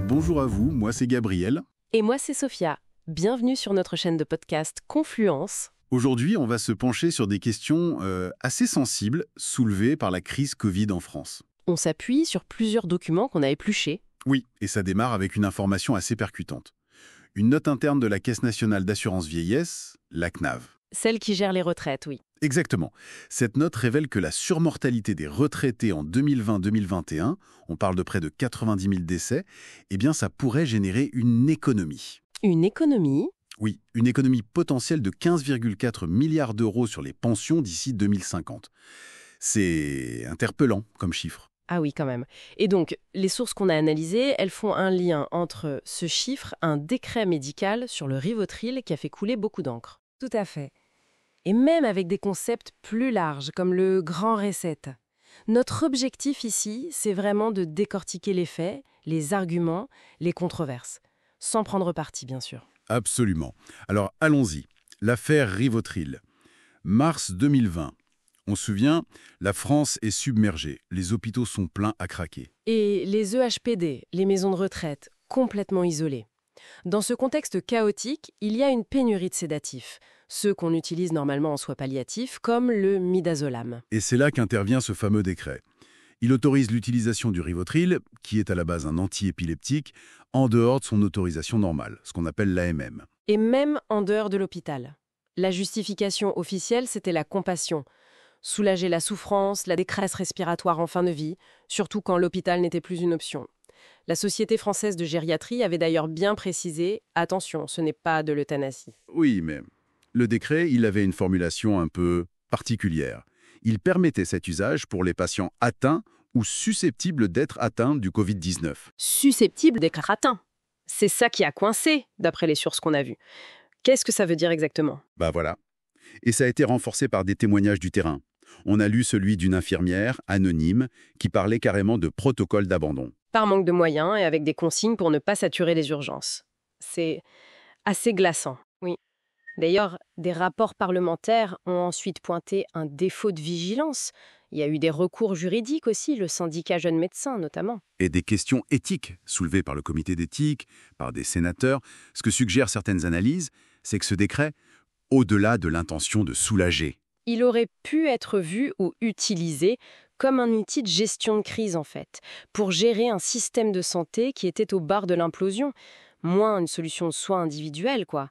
Bonjour à vous, moi c'est Gabriel. Et moi c'est Sophia. Bienvenue sur notre chaîne de podcast Confluence. Aujourd'hui, on va se pencher sur des questions assez sensibles soulevées par la crise Covid en France. On s'appuie sur plusieurs documents qu'on a épluchés. Oui, et ça démarre avec une information assez percutante. Une note interne de la Caisse nationale d'assurance vieillesse, la CNAV. Celle qui gère les retraites, oui. Exactement. Cette note révèle que la surmortalité des retraités en 2020-2021, on parle de près de 90 000 décès, eh bien ça pourrait générer une économie. Une économie? Oui, une économie potentielle de 15,4 milliards d'euros sur les pensions d'ici 2050. C'est interpellant comme chiffre. Ah oui, quand même. Et donc, les sources qu'on a analysées, elles font un lien entre ce chiffre, un décret médical sur le Rivotril qui a fait couler beaucoup d'encre. Tout à fait. Et même avec des concepts plus larges, comme le grand reset. Notre objectif ici, c'est vraiment de décortiquer les faits, les arguments, les controverses. Sans prendre parti, bien sûr. Absolument. Alors, allons-y. L'affaire Rivotril. Mars 2020. On se souvient, la France est submergée. Les hôpitaux sont pleins à craquer. Et les EHPD, les maisons de retraite, complètement isolées. Dans ce contexte chaotique, il y a une pénurie de sédatifs, ceux qu'on utilise normalement en soins palliatifs, comme le midazolam. Et c'est là qu'intervient ce fameux décret. Il autorise l'utilisation du Rivotril, qui est à la base un antiépileptique, en dehors de son autorisation normale, ce qu'on appelle l'AMM. Et même en dehors de l'hôpital. La justification officielle, c'était la compassion. Soulager la souffrance, la détresse respiratoire en fin de vie, surtout quand l'hôpital n'était plus une option. La Société française de gériatrie avait d'ailleurs bien précisé « Attention, ce n'est pas de l'euthanasie ». Oui, mais le décret, il avait une formulation un peu particulière. Il permettait cet usage pour les patients atteints ou susceptibles d'être atteints du Covid-19. Susceptible d'être atteint. C'est ça qui a coincé, d'après les sources qu'on a vues. Qu'est-ce que ça veut dire exactement? Bah voilà. Et ça a été renforcé par des témoignages du terrain. On a lu celui d'une infirmière, anonyme, qui parlait carrément de protocole d'abandon. Par manque de moyens et avec des consignes pour ne pas saturer les urgences. C'est assez glaçant, oui. D'ailleurs, des rapports parlementaires ont ensuite pointé un défaut de vigilance. Il y a eu des recours juridiques aussi, le syndicat Jeunes Médecins notamment. Et des questions éthiques soulevées par le comité d'éthique, par des sénateurs. Ce que suggèrent certaines analyses, c'est que ce décret, au-delà de l'intention de soulager, il aurait pu être vu ou utilisé comme un outil de gestion de crise en fait, pour gérer un système de santé qui était au bord de l'implosion, moins une solution de soins individuelle quoi.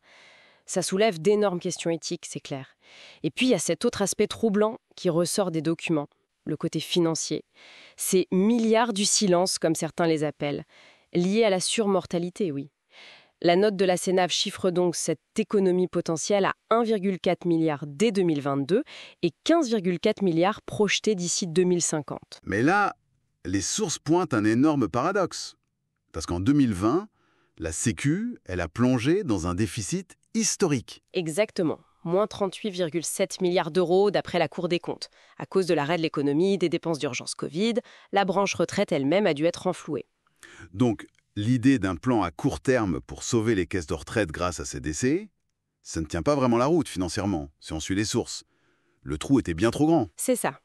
Ça soulève d'énormes questions éthiques, c'est clair. Et puis il y a cet autre aspect troublant qui ressort des documents, le côté financier. Ces milliards du silence, comme certains les appellent, liés à la surmortalité, oui. La note de la CNAV chiffre donc cette économie potentielle à 1,4 milliard dès 2022 et 15,4 milliards projetés d'ici 2050. Mais là, les sources pointent un énorme paradoxe. Parce qu'en 2020, la Sécu, elle a plongé dans un déficit historique. Exactement. Moins 38,7 milliards d'euros d'après la Cour des comptes. À cause de l'arrêt de l'économie, des dépenses d'urgence Covid, la branche retraite elle-même a dû être renflouée. Donc, l'idée d'un plan à court terme pour sauver les caisses de retraite grâce à ces décès, ça ne tient pas vraiment la route financièrement, si on suit les sources. Le trou était bien trop grand. C'est ça.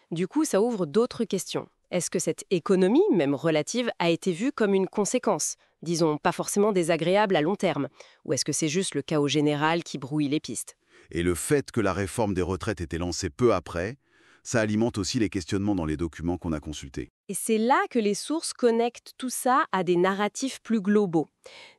Du coup, ça ouvre d'autres questions. Est-ce que cette économie, même relative, a été vue comme une conséquence, disons pas forcément désagréable à long terme, ou est-ce que c'est juste le chaos général qui brouille les pistes? Et le fait que la réforme des retraites était lancée peu après, ça alimente aussi les questionnements dans les documents qu'on a consultés. Et c'est là que les sources connectent tout ça à des narratifs plus globaux.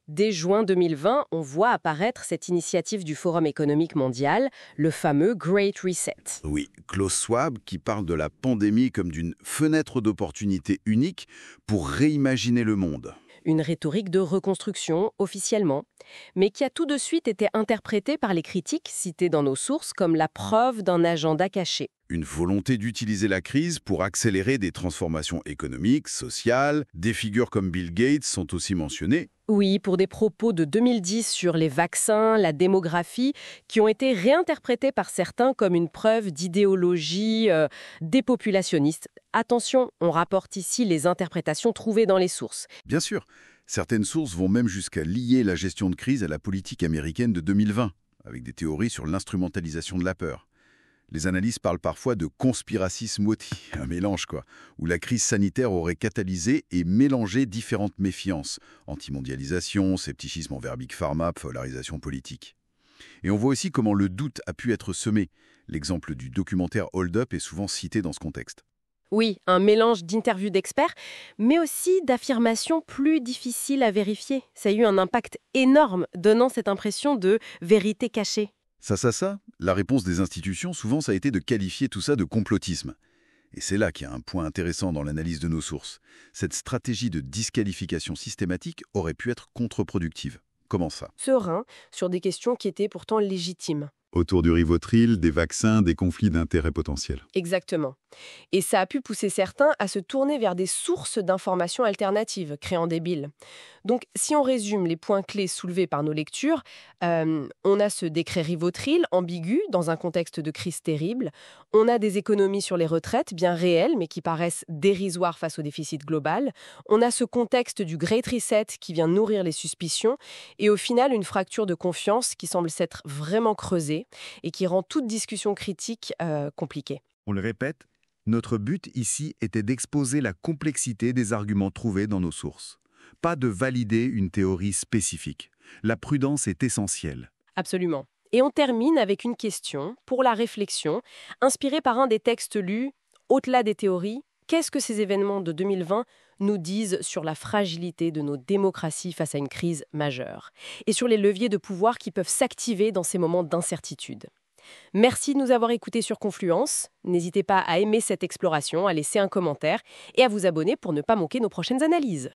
Dès juin 2020, on voit apparaître cette initiative du Forum économique mondial, le fameux Great Reset. Oui, Klaus Schwab qui parle de la pandémie comme d'une fenêtre d'opportunité unique pour réimaginer le monde. Une rhétorique de reconstruction, officiellement, mais qui a tout de suite été interprétée par les critiques cités dans nos sources comme la preuve d'un agenda caché. Une volonté d'utiliser la crise pour accélérer des transformations économiques, sociales. Des figures comme Bill Gates sont aussi mentionnées. Oui, pour des propos de 2010 sur les vaccins, la démographie, qui ont été réinterprétés par certains comme une preuve d'idéologie dépopulationniste. Attention, on rapporte ici les interprétations trouvées dans les sources. Bien sûr, certaines sources vont même jusqu'à lier la gestion de crise à la politique américaine de 2020, avec des théories sur l'instrumentalisation de la peur. Les analystes parlent parfois de conspiracisme moti, un mélange quoi, où la crise sanitaire aurait catalysé et mélangé différentes méfiances, antimondialisation, scepticisme envers Big Pharma, polarisation politique. Et on voit aussi comment le doute a pu être semé. L'exemple du documentaire Hold Up est souvent cité dans ce contexte. Oui, un mélange d'interviews d'experts, mais aussi d'affirmations plus difficiles à vérifier. Ça a eu un impact énorme, donnant cette impression de vérité cachée. Ça, la réponse des institutions, souvent, ça a été de qualifier tout ça de complotisme. Et c'est là qu'il y a un point intéressant dans l'analyse de nos sources. Cette stratégie de disqualification systématique aurait pu être contre-productive. Comment ça? Serein sur des questions qui étaient pourtant légitimes. Autour du Rivotril, des vaccins, des conflits d'intérêts potentiels. Exactement. Et ça a pu pousser certains à se tourner vers des sources d'informations alternatives, créant des billes. Donc, si on résume les points clés soulevés par nos lectures, on a ce décret Rivotril, ambigu, dans un contexte de crise terrible. On a des économies sur les retraites, bien réelles, mais qui paraissent dérisoires face au déficit global. On a ce contexte du Great Reset qui vient nourrir les suspicions. Et au final, une fracture de confiance qui semble s'être vraiment creusée et qui rend toute discussion critique compliquée. On le répète, notre but ici était d'exposer la complexité des arguments trouvés dans nos sources. Pas de valider une théorie spécifique. La prudence est essentielle. Absolument. Et on termine avec une question pour la réflexion, inspirée par un des textes lus. Au-delà des théories, qu'est-ce que ces événements de 2020 nous disent sur la fragilité de nos démocraties face à une crise majeure et sur les leviers de pouvoir qui peuvent s'activer dans ces moments d'incertitude? Merci de nous avoir écoutés sur Confluence. N'hésitez pas à aimer cette exploration, à laisser un commentaire et à vous abonner pour ne pas manquer nos prochaines analyses.